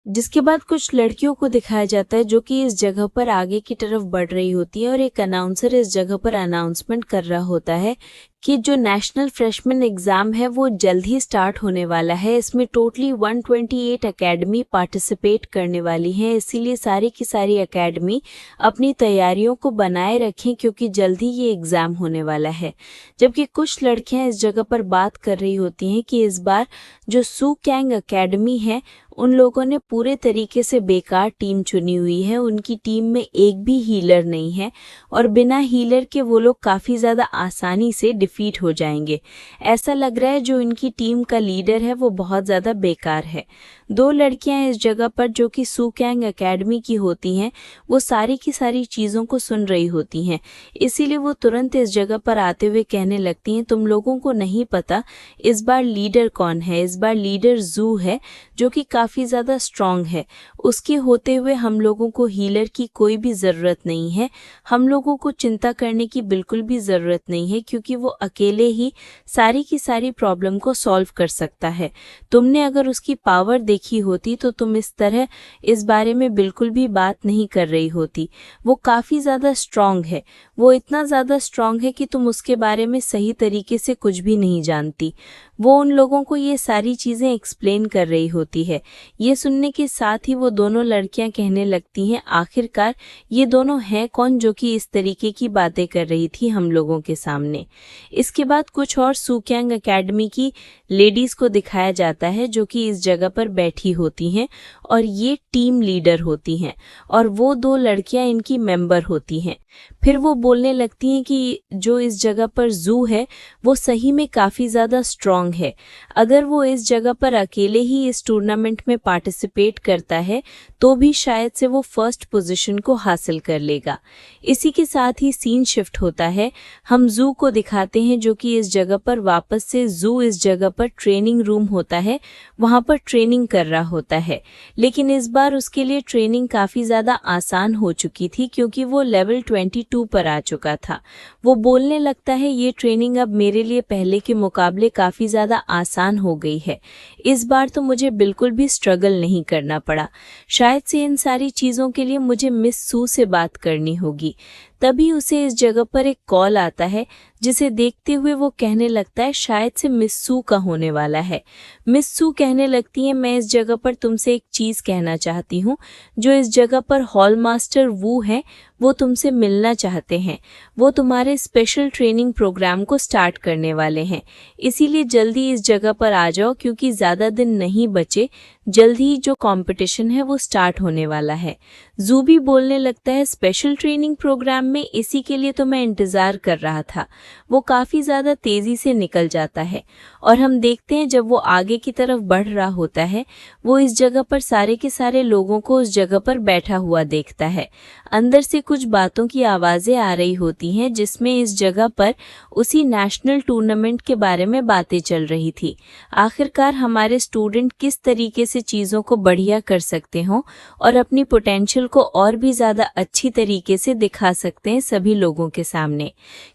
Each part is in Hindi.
जिसके बाद कुछ लड़कियों को दिखाया जाता है जो कि इस जगह पर आगे की तरफ बढ़ रही होती है और एक अनाउंसर इस जगह पर अनाउंसमेंट कर रहा होता है कि जो नेशनल फ्रेशमैन एग्ज़ाम है वो जल्द ही स्टार्ट होने वाला है। इसमें टोटली 128 एकेडमी पार्टिसिपेट करने वाली हैं, इसीलिए सारी की सारी एकेडमी अपनी तैयारियों को बनाए रखें क्योंकि जल्द ही ये एग्ज़ाम होने वाला है। जबकि कुछ लड़कियां इस जगह पर बात कर रही होती हैं कि इस बार जो सू कैंग एकेडमी है उन लोगों ने पूरे तरीके से बेकार टीम चुनी हुई है। उनकी टीम में एक भी हीलर नहीं है और बिना हीलर के वो लोग काफ़ी ज़्यादा आसानी से डिफीट हो जाएंगे। ऐसा लग रहा है जो इनकी टीम का लीडर है वो बहुत ज़्यादा बेकार है। दो लड़कियां इस जगह पर जो कि सू कैंग एकेडमी की होती हैं वो सारी की सारी चीज़ों को सुन रही होती हैं, इसीलिए वो तुरंत इस जगह पर आते हुए कहने लगती हैं तुम लोगों को नहीं पता इस बार लीडर कौन है। इस बार लीडर जू है जो कि काफ़ी ज़्यादा स्ट्रांग है। उसके होते हुए हम लोगों को हीलर की कोई भी ज़रूरत नहीं है। हम लोगों को चिंता करने की बिल्कुल भी ज़रूरत नहीं है क्योंकि वो अकेले ही सारी की सारी प्रॉब्लम को सॉल्व कर सकता है। तुमने अगर उसकी पावर देखी होती तो तुम इस तरह इस बारे में बिल्कुल भी बात नहीं कर रही होती। वो काफ़ी ज़्यादा स्ट्रांग है। वो इतना ज़्यादा स्ट्रांग है कि तुम उसके बारे में सही तरीके से कुछ भी नहीं जानती। वो उन लोगों को ये सारी चीज़ें एक्सप्लेन कर रही होती है। ये सुनने के साथ ही वो दोनों लड़कियां कहने लगती हैं आखिरकार ये दोनों हैं कौन जो कि इस तरीके की बातें कर रही थी हम लोगों के सामने। इसके बाद कुछ और सू कैंग एकेडमी की लेडीज़ को दिखाया जाता है जो कि इस जगह पर बैठी होती हैं और ये टीम लीडर होती हैं और वो दो लड़कियां इनकी मेंबर होती हैं। फिर वो बोलने लगती हैं कि जो इस जगह पर जू है वो सही में काफ़ी ज़्यादा स्ट्रांग है। अगर वो इस जगह पर अकेले ही इस टूर्नामेंट में पार्टिसिपेट करता है तो भी शायद से वो फर्स्ट पोजीशन को हासिल कर लेगा। इसी के साथ ही सीन शिफ्ट होता है। हम जू को दिखाते हैं जो कि इस जगह पर वापस से जू इस जगह पर ट्रेनिंग रूम होता है वहाँ पर ट्रेनिंग कर रहा होता है, लेकिन इस बार उसके लिए ट्रेनिंग काफ़ी ज़्यादा आसान हो चुकी थी क्योंकि वो लेवल 22 पर आ चुका था। वो बोलने लगता है ये ट्रेनिंग अब मेरे लिए पहले के मुकाबले काफ़ी ज़्यादा आसान हो गई है। इस बार तो मुझे बिल्कुल भी स्ट्रगल नहीं करना पड़ा। शायद से इन सारी चीज़ों के लिए मुझे मिस सू से बात करनी होगी। तभी उसे इस जगह पर एक कॉल आता है जिसे देखते हुए वो कहने लगता है शायद से मिस सू का होने वाला है। मिस सू कहने लगती है मैं इस जगह पर तुमसे एक चीज़ कहना चाहती हूँ। जो इस जगह पर हॉल मास्टर वू है वो तुमसे मिलना चाहते हैं। वो तुम्हारे स्पेशल ट्रेनिंग प्रोग्राम को स्टार्ट करने वाले हैं, इसीलिए जल्दी इस जगह पर आ जाओ क्योंकि ज़्यादा दिन नहीं बचे। जल्दी ही जो कंपटीशन है वो स्टार्ट होने वाला है। जू भी बोलने लगता है स्पेशल ट्रेनिंग प्रोग्राम में इसी के लिए तो मैं इंतज़ार कर रहा था। वो काफ़ी ज़्यादा तेज़ी से निकल जाता है और हम देखते हैं जब वो आगे की तरफ बढ़ रहा होता है वो इस जगह पर सारे के सारे लोगों को उस जगह पर बैठा हुआ देखता है। अंदर से कुछ बातों की आवाज़ें आ रही होती हैं जिसमें इस जगह पर उसी नेशनल टूर्नामेंट के बारे में बातें चल रही थी। आखिरकार हमारे स्टूडेंट किस तरीके से चीज़ों को बढ़िया कर सकते हों और अपनी पोटेंशियल को और भी ज़्यादा अच्छी तरीके से दिखा सकते हैं सभी लोगों के सामने,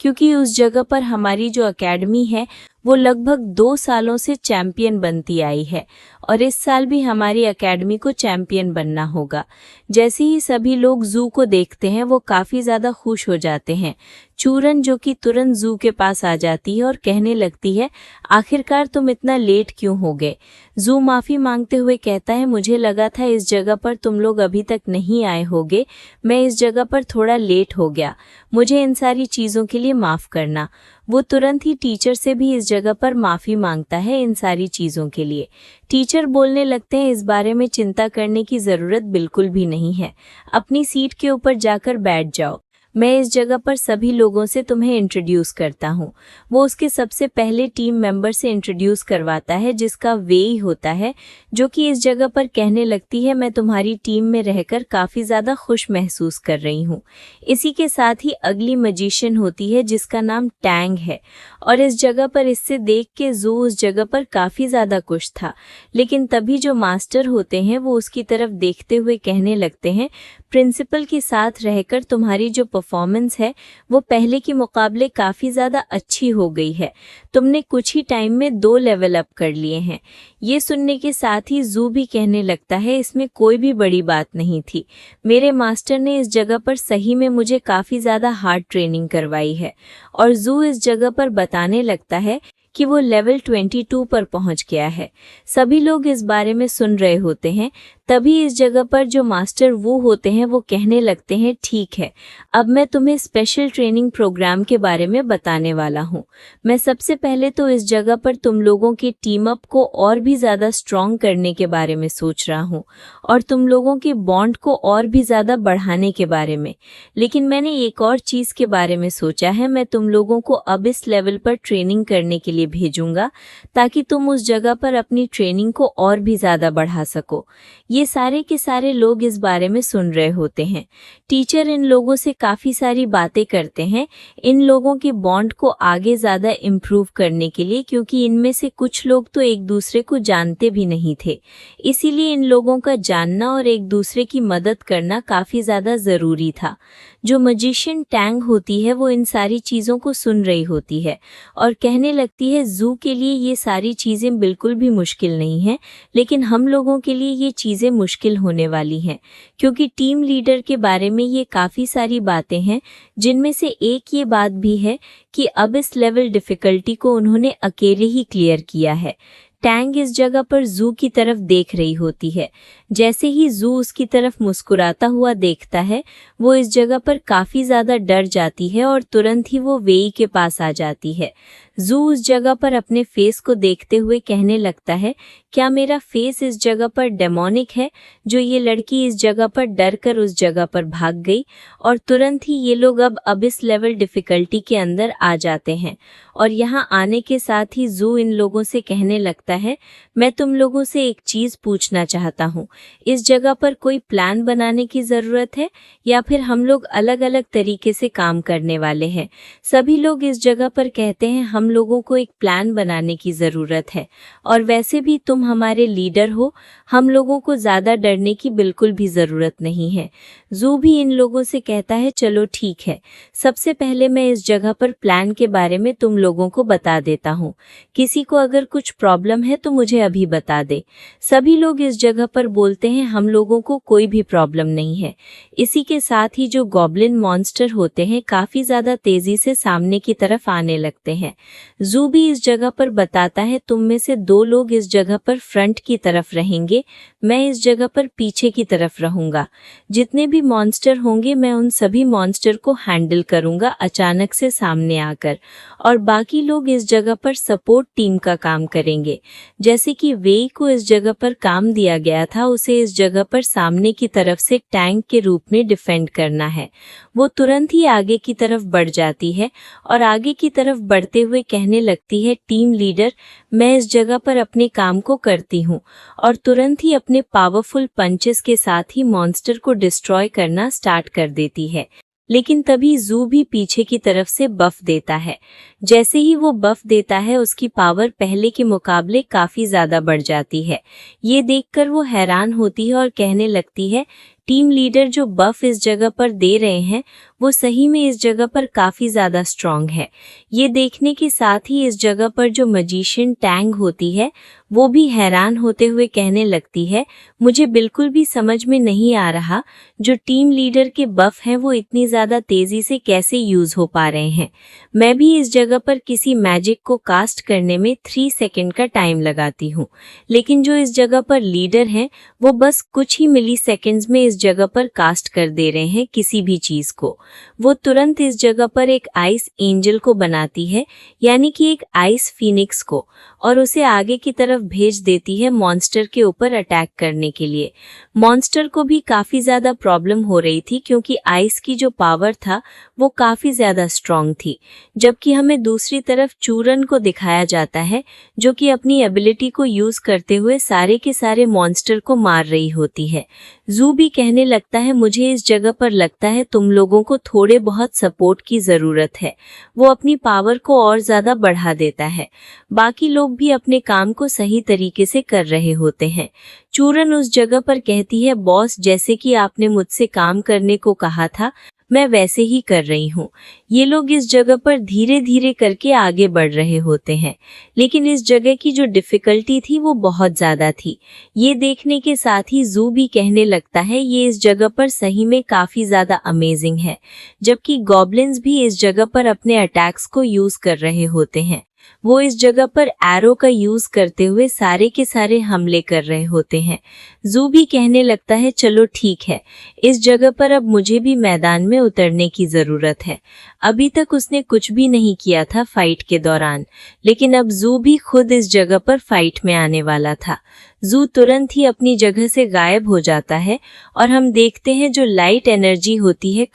क्योंकि उस जगह पर हमारी जो एकेडमी है वो लगभग 2 सालों से चैम्पियन बनती आई है और इस साल भी हमारी एकेडमी को चैम्पियन बनना होगा। जैसे ही सभी लोग जू को देखते हैं वो काफ़ी ज़्यादा खुश हो जाते हैं। चूरन जो कि तुरंत जू के पास आ जाती है और कहने लगती है आखिरकार तुम इतना लेट क्यों हो गए। जू माफ़ी मांगते हुए कहता है मुझे लगा था इस जगह पर तुम लोग अभी तक नहीं आए होगे, मैं इस जगह पर थोड़ा लेट हो गया, मुझे इन सारी चीज़ों के लिए माफ़ करना। वो तुरंत ही टीचर से भी इस जगह पर माफ़ी मांगता है इन सारी चीज़ों के लिए। टीचर बोलने लगते हैं इस बारे में चिंता करने की ज़रूरत बिल्कुल भी नहीं है, अपनी सीट के ऊपर जाकर बैठ जाओ। मैं इस जगह पर सभी लोगों से तुम्हें इंट्रोड्यूस करता हूँ। वो उसके सबसे पहले टीम मेंबर से इंट्रोड्यूस करवाता है जिसका वेई होता है, जो कि इस जगह पर कहने लगती है मैं तुम्हारी टीम में रहकर काफ़ी ज़्यादा खुश महसूस कर रही हूँ। इसी के साथ ही अगली मजिशियन होती है जिसका नाम टैंग है और इस जगह पर इससे देख के जू उस जगह पर काफ़ी ज़्यादा खुश था, लेकिन तभी जो मास्टर होते हैं वो उसकी तरफ देखते हुए कहने लगते हैं प्रिंसिपल के साथ रहकर तुम्हारी जो परफॉर्मेंस है वो पहले के मुकाबले काफ़ी ज़्यादा अच्छी हो गई है। तुमने कुछ ही टाइम में 2 लेवल अप कर लिए हैं। ये सुनने के साथ ही जू भी कहने लगता है इसमें कोई भी बड़ी बात नहीं थी। मेरे मास्टर ने इस जगह पर सही में मुझे काफ़ी ज़्यादा हार्ड ट्रेनिंग करवाई है। और जू इस जगह पर बताने लगता है कि वो लेवल 22 पर पहुंच गया है। सभी लोग इस बारे में सुन रहे होते हैं। तभी इस जगह पर जो मास्टर वू होते हैं वो कहने लगते हैं ठीक है, अब मैं तुम्हें स्पेशल ट्रेनिंग प्रोग्राम के बारे में बताने वाला हूँ। मैं सबसे पहले तो इस जगह पर तुम लोगों की टीम अप को और भी ज़्यादा स्ट्रॉन्ग करने के बारे में सोच रहा हूँ और तुम लोगों के बॉन्ड को और भी ज़्यादा बढ़ाने के बारे में। लेकिन मैंने एक और चीज़ के बारे में सोचा है, मैं तुम लोगों को अब इस लेवल पर ट्रेनिंग करने के लिए भेजूंगा ताकि तुम उस जगह पर अपनी ट्रेनिंग को और भी ज़्यादा बढ़ा सको। ये सारे के सारे लोग इस बारे में सुन रहे होते हैं। टीचर इन लोगों से काफ़ी सारी बातें करते हैं इन लोगों के बॉन्ड को आगे ज़्यादा इम्प्रूव करने के लिए, क्योंकि इनमें से कुछ लोग तो एक दूसरे को जानते भी नहीं थे। इसीलिए इन लोगों का जानना और एक दूसरे की मदद करना काफ़ी ज़्यादा ज़रूरी था। जो मजिशियन टैंग होती है वो इन सारी चीज़ों को सुन रही होती है और कहने लगती है जू के लिए ये सारी चीज़ें बिल्कुल भी मुश्किल नहीं हैं, लेकिन हम लोगों के लिए ये चीज़ें मुश्किल होने वाली हैं, क्योंकि टीम लीडर के बारे में ये काफ़ी सारी बातें हैं, जिनमें से एक ये बात भी है कि अब इस लेवल डिफ़िकल्टी को उन्होंने अकेले ही क्लियर किया है। टैंग इस जगह पर जू की तरफ देख रही होती है। जैसे ही जू उसकी तरफ मुस्कुराता हुआ देखता है, वो इस जगह पर काफ़ी ज़्यादा डर जाती है और तुरंत ही वो वेई के पास आ जाती है। जू उस जगह पर अपने फेस को देखते हुए कहने लगता है, क्या मेरा फेस इस जगह पर डेमोनिक है जो ये लड़की इस जगह पर डर कर उस जगह पर भाग गई? और तुरंत ही ये लोग अब इस लेवल डिफ़िकल्टी के अंदर आ जाते हैं और यहाँ आने के साथ ही जू इन लोगों से कहने लगता है, मैं तुम लोगों से एक चीज़ पूछना चाहता हूँ, इस जगह पर कोई प्लान बनाने की ज़रूरत है या फिर हम लोग अलग अलग तरीके से काम करने वाले हैं? सभी लोग इस जगह पर कहते हैं हम लोगों को एक प्लान बनाने की ज़रूरत है और वैसे भी तुम हमारे लीडर हो, हम लोगों को ज़्यादा डरने की बिल्कुल भी ज़रूरत नहीं है। जू भी इन लोगों से कहता है चलो ठीक है, सबसे पहले मैं इस जगह पर प्लान के बारे में तुम लोगों को बता देता हूँ। किसी को अगर कुछ प्रॉब्लम है तो मुझे अभी बता दे। सभी लोग इस जगह पर बोलते हैं हम लोगों को कोई भी प्रॉब्लम नहीं है। इसी के साथ ही जो गॉब्लिन मॉन्स्टर होते हैं काफ़ी ज़्यादा तेज़ी से सामने की तरफ आने लगते हैं। जू भी इस जगह पर बताता है तुम में से 2 लोग इस जगह पर फ्रंट की तरफ रहेंगे, मैं इस जगह पर पीछे की तरफ रहूंगा। जितने भी मॉन्स्टर होंगे मैं उन सभी मॉन्स्टर को हैंडल करूंगा अचानक से सामने आकर, और बाकी लोग इस जगह पर सपोर्ट टीम का काम करेंगे। जैसे कि वेई को इस जगह पर काम दिया गया था, उसे इस जगह पर सामने की तरफ से टैंक के रूप में डिफेंड करना है। वो तुरंत ही आगे की तरफ बढ़ जाती है और आगे की तरफ बढ़ते हुए कहने लगती है टीम लीडर, मैं इस जगह पर अपने काम को करती हूँ, और तुरंत ही अपने पावरफुल पंचेस के साथ ही मॉन्स्टर को डिस्ट्रॉय करना स्टार्ट कर देती है। लेकिन तभी जू भी पीछे की तरफ से बफ देता है। जैसे ही वो बफ देता है उसकी पावर पहले के मुकाबले काफ़ी ज़्यादा बढ़ जाती है। ये देखकर वो हैरान होती है और कहने लगती है टीम लीडर जो बफ इस जगह पर दे रहे हैं वो सही में इस जगह पर काफ़ी ज़्यादा स्ट्रॉन्ग है। ये देखने के साथ ही इस जगह पर जो मजिशियन टैंग होती है वो भी हैरान होते हुए कहने लगती है मुझे बिल्कुल भी समझ में नहीं आ रहा जो टीम लीडर के बफ हैं वो इतनी ज़्यादा तेज़ी से कैसे यूज़ हो पा रहे हैं। मैं भी इस जगह पर किसी मैजिक को कास्ट करने में 3 सेकंड का टाइम लगाती हूँ, लेकिन जो इस जगह पर लीडर हैं वो बस कुछ ही मिली सेकेंड्स में इस जगह पर कास्ट कर दे रहे हैं किसी भी चीज़ को। वो तुरंत इस जगह पर एक आइस एंजल को बनाती है, यानी कि एक आइस फीनिक्स को, और उसे आगे की तरफ भेज देती है मॉन्स्टर के ऊपर अटैक करने के लिए। मॉन्स्टर को भी काफ़ी ज़्यादा प्रॉब्लम हो रही थी क्योंकि आइस की जो पावर था वो काफ़ी ज़्यादा स्ट्रॉन्ग थी, जबकि हमें दूसरी तरफ चूरन को दिखाया जाता है जो कि अपनी एबिलिटी को यूज़ करते हुए सारे के सारे मॉन्स्टर को मार रही होती है। जू भी कहने लगता है मुझे इस जगह पर लगता है तुम लोगों को थोड़े बहुत सपोर्ट की ज़रूरत है। वो अपनी पावर को और ज़्यादा बढ़ा देता है। बाकी लोग भी अपने काम को सही तरीके से कर रहे होते हैं। चूरन उस जगह पर कहती है बॉस, जैसे कि आपने मुझसे काम करने को कहा था मैं वैसे ही कर रही हूँ। ये लोग इस जगह पर धीरे धीरे करके आगे बढ़ रहे होते हैं, लेकिन इस जगह की जो डिफिकल्टी थी वो बहुत ज़्यादा थी। ये देखने के साथ ही जू भी कहने लगता है ये इस जगह पर सही में काफ़ी ज़्यादा अमेजिंग है, जबकि गॉब्लिन्स भी इस जगह पर अपने अटैक्स को यूज़ कर रहे होते हैं। वो इस जगह पर एरो का यूज करते हुए सारे के सारे हमले कर रहे होते हैं। जू भी कहने लगता है चलो ठीक है, इस जगह पर अब मुझे भी मैदान में उतरने की जरूरत है। अभी तक उसने कुछ भी नहीं किया था फाइट के दौरान, लेकिन अब जू भी खुद इस जगह पर फाइट में आने वाला था। जू तुरंत ही अपनी जगह से गायब हो जाता है और हम देखते हैं जो लाइट एनर्जी होती है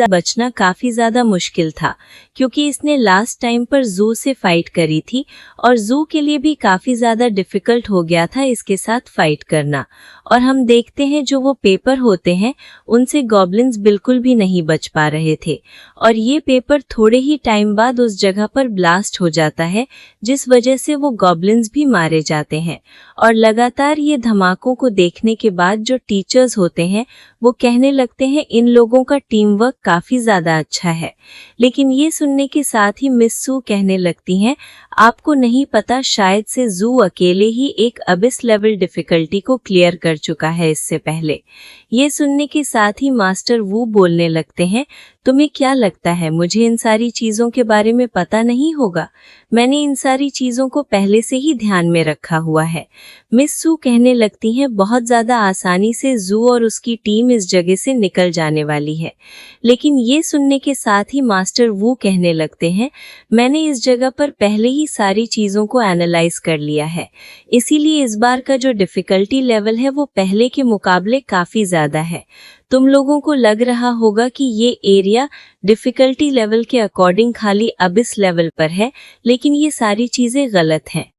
बचना काफी ज्यादा मुश्किल था, क्योंकि इसने लास्ट टाइम पर जू से फाइट करी थी और जू के लिए भी काफी ज्यादा डिफिकल्ट हो गया था इसके साथ फाइट करना। और हम देखते हैं जो वो पेपर होते हैं उनसे गॉब्लिन्स बिल्कुल भी नहीं बच पा रहे थे और ये पेपर थोड़े ही टाइम बाद उस जगह पर ब्लास्ट हो जाता है, जिस वजह से वो गॉब्लिन्स भी मारे जाते हैं। और लगातार ये धमाकों को देखने के बाद जो टीचर्स होते हैं वो कहने लगते हैं इन लोगों का टीम वर्क काफी ज्यादा अच्छा है। लेकिन ये सुनने के साथ ही मिस सू कहने लगती हैं आपको नहीं पता, शायद से जू अकेले ही एक अबिस लेवल डिफिकल्टी को क्लियर कर चुका है इससे पहले। ये सुनने के साथ ही मास्टर वू बोलने लगते हैं तुम्हें क्या लगता है मुझे इन सारी चीजों के बारे में पता नहीं होगा? मैंने इन सारी चीजों को पहले से ही ध्यान में रखा हुआ है। मिस सू कहने लगती हैं बहुत ज्यादा आसानी से जू और उसकी टीम इस जगह से निकल जाने वाली है। लेकिन ये सुनने के साथ ही मास्टर वू कहने लगते हैं मैंने इस जगह पर पहले ही सारी चीजों को एनालाइज कर लिया है, इसीलिए इस बार का जो डिफिकल्टी लेवल है वो पहले के मुकाबले काफी ज्यादा है। तुम लोगों को लग रहा होगा कि ये एरिया डिफिकल्टी लेवल के अकॉर्डिंग खाली अबिस लेवल पर है, लेकिन ये सारी चीजें गलत हैं।